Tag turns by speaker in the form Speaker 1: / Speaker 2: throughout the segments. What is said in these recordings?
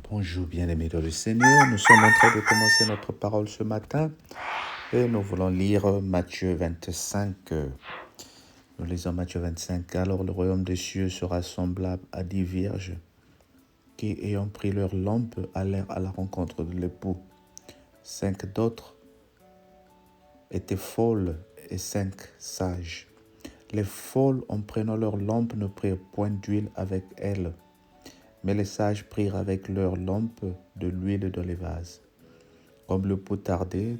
Speaker 1: Bonjour bien-aimés dans le Seigneur, nous sommes en train de commencer notre parole ce matin et nous voulons lire Matthieu 25. Nous lisons Matthieu 25. Alors le royaume des cieux sera semblable à 10 vierges qui, ayant pris leurs lampes, allèrent à la rencontre de l'époux. 5 d'autres étaient folles et 5 sages. Les folles, en prenant leurs lampes, ne prirent point d'huile avec elles. Mais les sages prirent avec leurs lampes de l'huile dans les vases. Comme le pot tardait,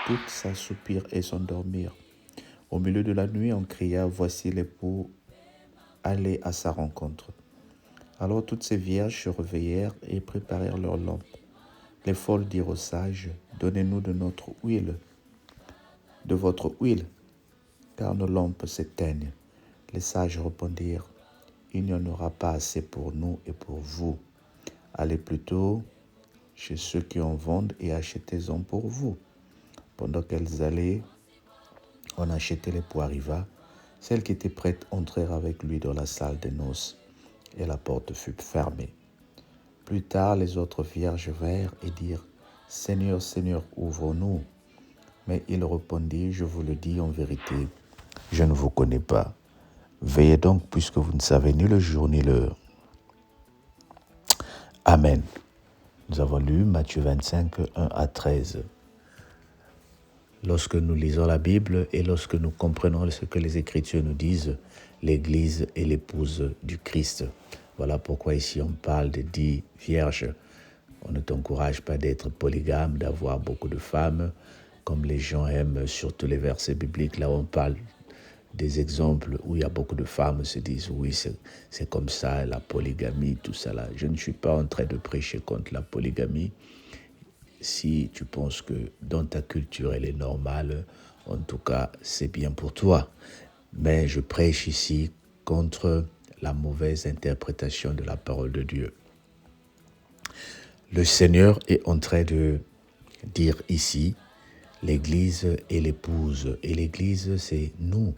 Speaker 1: toutes s'assoupirent et s'endormirent. Au milieu de la nuit, on cria, voici l'époux, allez à sa rencontre. Alors toutes ces vierges se réveillèrent et préparèrent leurs lampes. Les folles dirent aux sages, donnez-nous de votre huile, car nos lampes s'éteignent. Les sages répondirent, il n'y en aura pas assez pour nous et pour vous. Allez plutôt chez ceux qui en vendent et achetez-en pour vous. Pendant qu'elles allaient en acheter, l'époux arriva. Celles qui étaient prêtes entrèrent avec lui dans la salle des noces, et la porte fut fermée. Plus tard, les autres vierges vinrent et dirent, Seigneur, Seigneur, ouvre-nous. Mais il répondit, je vous le dis en vérité, je ne vous connais pas. Veillez donc, puisque vous ne savez ni le jour ni l'heure. Amen. Nous avons lu Matthieu 25, 1 à 13. Lorsque nous lisons la Bible et lorsque nous comprenons ce que les Écritures nous disent, l'Église est l'épouse du Christ. Voilà pourquoi ici on parle de 10 vierges. On ne t'encourage pas d'être polygame, d'avoir beaucoup de femmes, comme les gens aiment, surtout les versets bibliques. Là, on parle des exemples où il y a beaucoup de femmes se disent oui, c'est comme ça, la polygamie, tout ça là. Je ne suis pas en train de prêcher contre la polygamie. Si tu penses que dans ta culture elle est normale, en tout cas c'est bien pour toi. Mais je prêche ici contre la mauvaise interprétation de la parole de Dieu. Le Seigneur est en train de dire ici, l'Église est l'épouse. Et l'Église, c'est nous,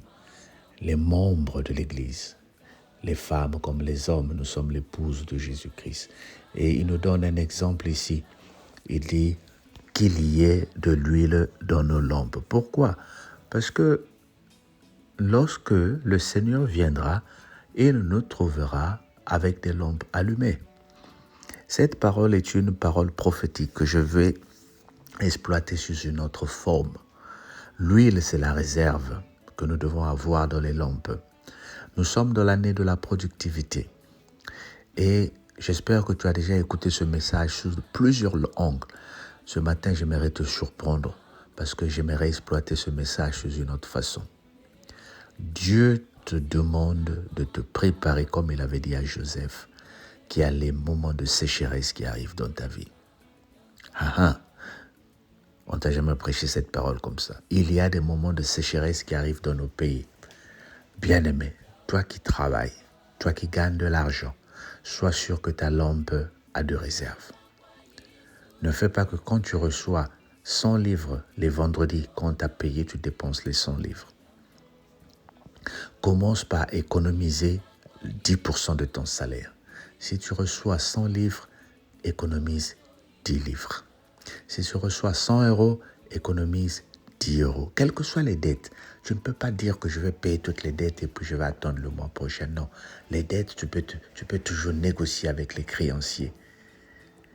Speaker 1: les membres de l'Église. Les femmes comme les hommes, nous sommes l'épouse de Jésus-Christ. Et il nous donne un exemple ici. Il dit qu'il y ait de l'huile dans nos lampes. Pourquoi? Parce que lorsque le Seigneur viendra, il nous trouvera avec des lampes allumées. Cette parole est une parole prophétique que je vais exploiter sous une autre forme. L'huile, c'est la réserve que nous devons avoir dans les lampes. Nous sommes dans l'année de la productivité. Et j'espère que tu as déjà écouté ce message sous plusieurs angles. Ce matin, j'aimerais te surprendre parce que j'aimerais exploiter ce message sous une autre façon. Dieu te demande de te préparer comme il avait dit à Joseph, qu'il y a les moments de sécheresse qui arrivent dans ta vie. On t'a jamais prêché cette parole comme ça. Il y a des moments de sécheresse qui arrivent dans nos pays. Bien-aimé, toi qui travailles, toi qui gagnes de l'argent, sois sûr que ta lampe a de réserve. Ne fais pas que quand tu reçois 100 livres les vendredis, quand tu as payé, tu dépenses les 100 livres. Commence par économiser 10% de ton salaire. Si tu reçois 100 livres, économise 10 livres. Si tu reçois 100 euros, économise 10 euros. Quelles que soient les dettes, tu ne peux pas dire que je vais payer toutes les dettes et puis je vais attendre le mois prochain. Non, les dettes, tu peux toujours négocier avec les créanciers.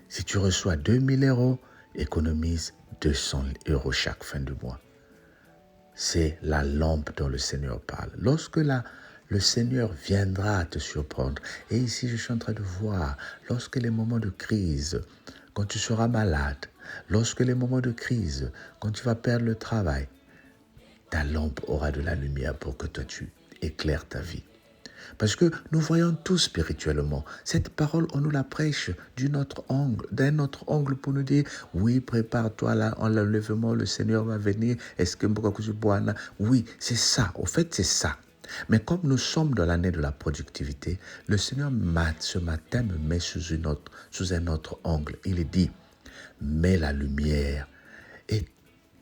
Speaker 1: Si tu reçois 2000 euros, économise 200 euros chaque fin de mois. C'est la lampe dont le Seigneur parle. Lorsque le Seigneur viendra te surprendre, et ici je suis en train de voir, lorsque les moments de crise, quand tu seras malade, lorsque les moments de crise, quand tu vas perdre le travail, ta lampe aura de la lumière pour que toi tu éclaires ta vie. Parce que nous voyons tout spirituellement. Cette parole, on nous la prêche d'un autre angle pour nous dire, oui, prépare-toi là, en l'enlèvement, le Seigneur va venir. Est-ce que oui, c'est ça. Au fait, c'est ça. Mais comme nous sommes dans l'année de la productivité, le Seigneur ce matin me met sous un autre angle. Il dit, mets la lumière. Et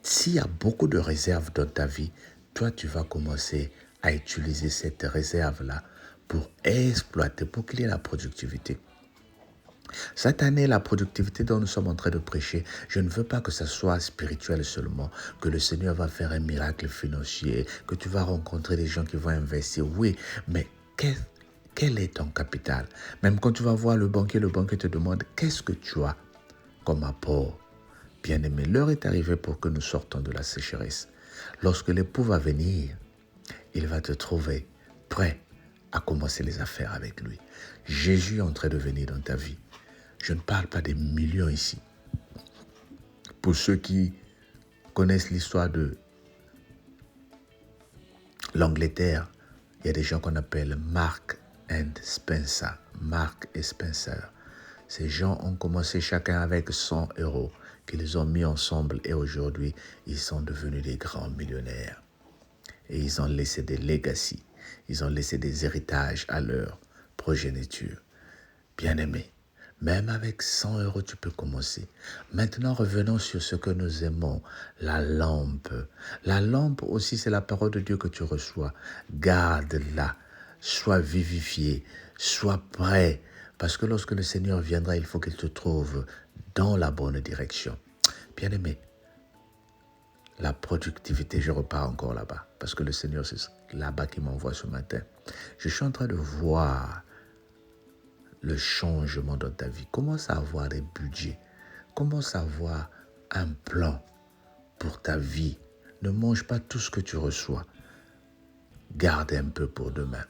Speaker 1: s'il y a beaucoup de réserves dans ta vie, toi, tu vas commencer à utiliser cette réserve-là pour exploiter, pour qu'il y ait la productivité. Cette année, la productivité dont nous sommes en train de prêcher, je ne veux pas que ça soit spirituel seulement, que le Seigneur va faire un miracle financier, que tu vas rencontrer des gens qui vont investir. Oui, mais quel est ton capital? Même quand tu vas voir le banquier te demande qu'est-ce que tu as comme apport? Bien-aimé, l'heure est arrivée pour que nous sortons de la sécheresse. Lorsque l'époux va venir, il va te trouver prêt à commencer les affaires avec lui. Jésus est en train de venir dans ta vie. Je ne parle pas des millions ici. Pour ceux qui connaissent l'histoire de l'Angleterre, il y a des gens qu'on appelle Mark and Spencer. Mark et Spencer. Ces gens ont commencé chacun avec 100 euros qu'ils ont mis ensemble et aujourd'hui, ils sont devenus des grands millionnaires. Et ils ont laissé des legacies. Ils ont laissé des héritages à leur progéniture. Bien-aimés, même avec 100 euros, tu peux commencer. Maintenant, revenons sur ce que nous aimons, la lampe. La lampe aussi, c'est la parole de Dieu que tu reçois. Garde-la, sois vivifié, sois prêt. Parce que lorsque le Seigneur viendra, il faut qu'il te trouve dans la bonne direction. Bien-aimé, la productivité, je repars encore là-bas. Parce que le Seigneur, c'est là-bas qu'il m'envoie ce matin. Je suis en train de voir le changement dans ta vie. Commence à avoir des budgets. Commence à avoir un plan pour ta vie. Ne mange pas tout ce que tu reçois. Garde un peu pour demain.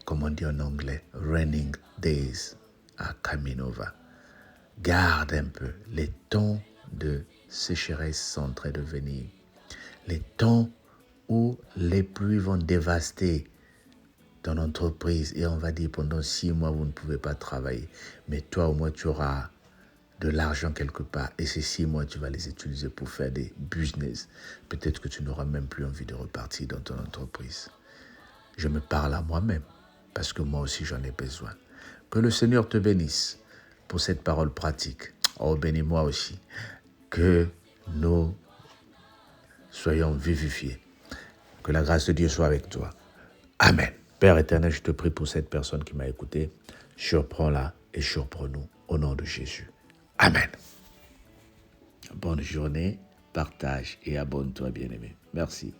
Speaker 1: Comme on dit en anglais, raining days are coming over. Garde un peu. Les temps de sécheresse sont en train de venir. Les temps où les pluies vont dévaster ton entreprise et on va dire pendant 6 mois, vous ne pouvez pas travailler. Mais toi, au moins, tu auras de l'argent quelque part et ces 6 mois, tu vas les utiliser pour faire des business. Peut-être que tu n'auras même plus envie de repartir dans ton entreprise. Je me parle à moi-même parce que moi aussi, j'en ai besoin. Que le Seigneur te bénisse pour cette parole pratique. Oh, bénis-moi aussi. Que nous soyons vivifiés. Que la grâce de Dieu soit avec toi. Amen. Père éternel, je te prie pour cette personne qui m'a écouté. Surprends-la et surprends-nous au nom de Jésus. Amen. Bonne journée, partage et abonne-toi, bien-aimé. Merci.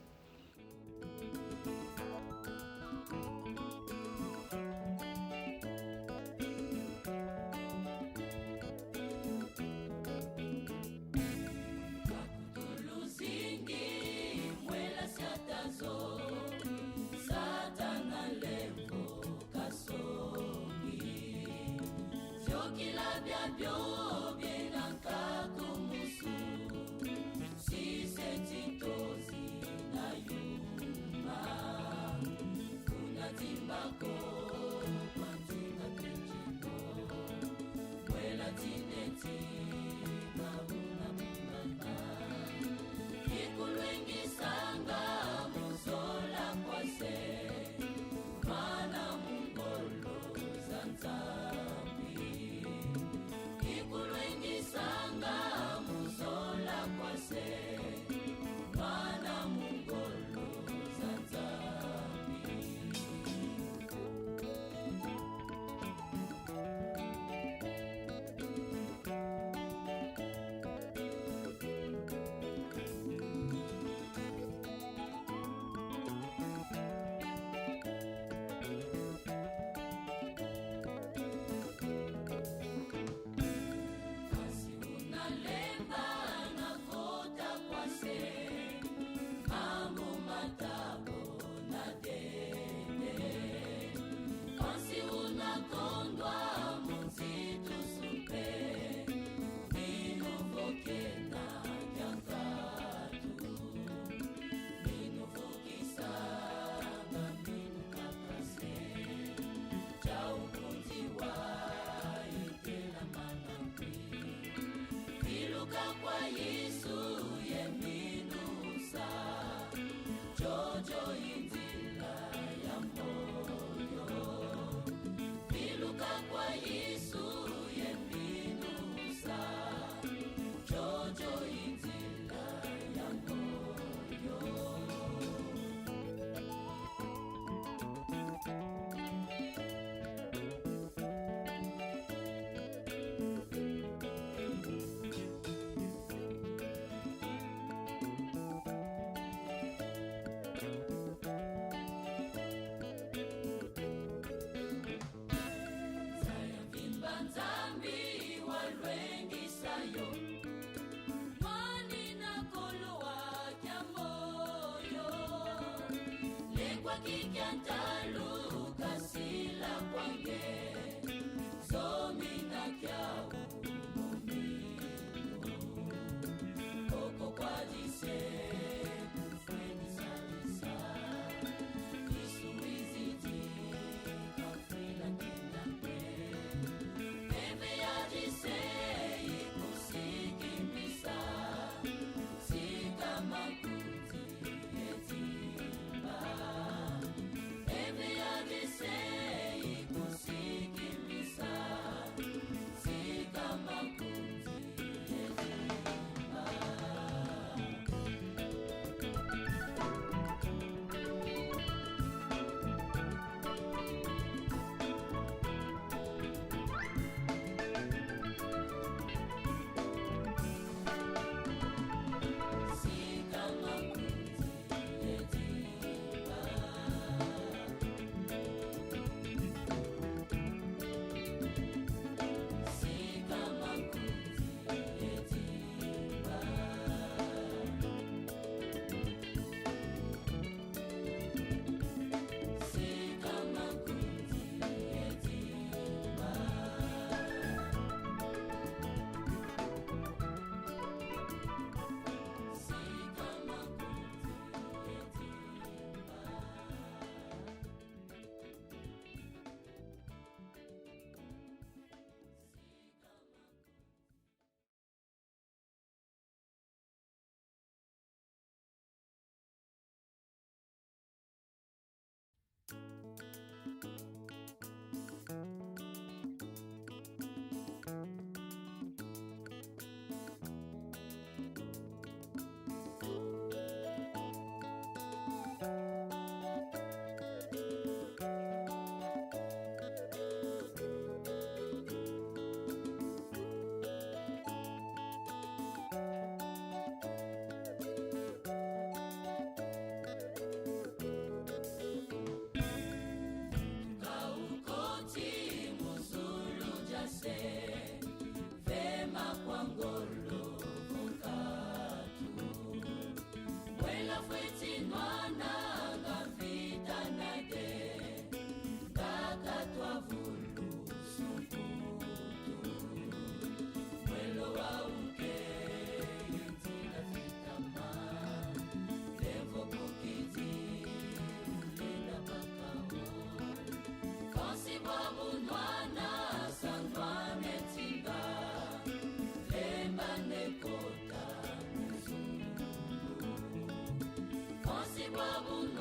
Speaker 2: Babu